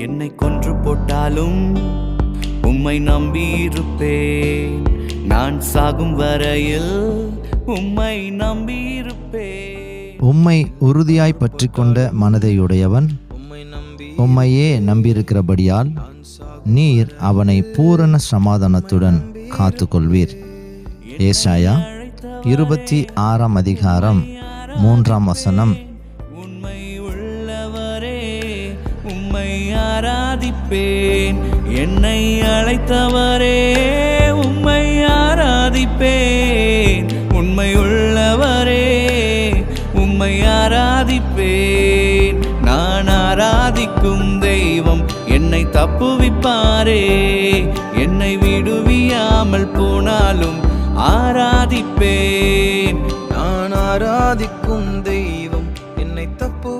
என்னை கொன்று போட்டாலும் உம்மை நம்பியிருப்பேன். நான் சாகும் வரையில் உம்மை நம்பியிருப்பேன். உம்மை உறுதியாய் பற்றி கொண்ட மனதையுடையவன் உம்மையே நம்பியிருக்கிறபடியால் நீர் அவனை பூரண சமாதானத்துடன் காத்து கொள்வீர். ஏசாயா 26 அதிகாரம் 3 வசனம். உண்மை உள்ளவரே உம்மை ஆராதிப்பேன். என்னை அழைத்தவரே உம்மை ஆராதிப்பேன். உண்மை உள்ளவரே உம்மை ஆராதிப்பேன். நான் ஆராதிக்கும் தெய்வம் என்னை தப்புவிப்பாரே. என்னை விடுவியாமல் போனாலும் ஆராதிப்பேன். நான் ஆராதிக்கும் தெய்வம் என்னை தப்பு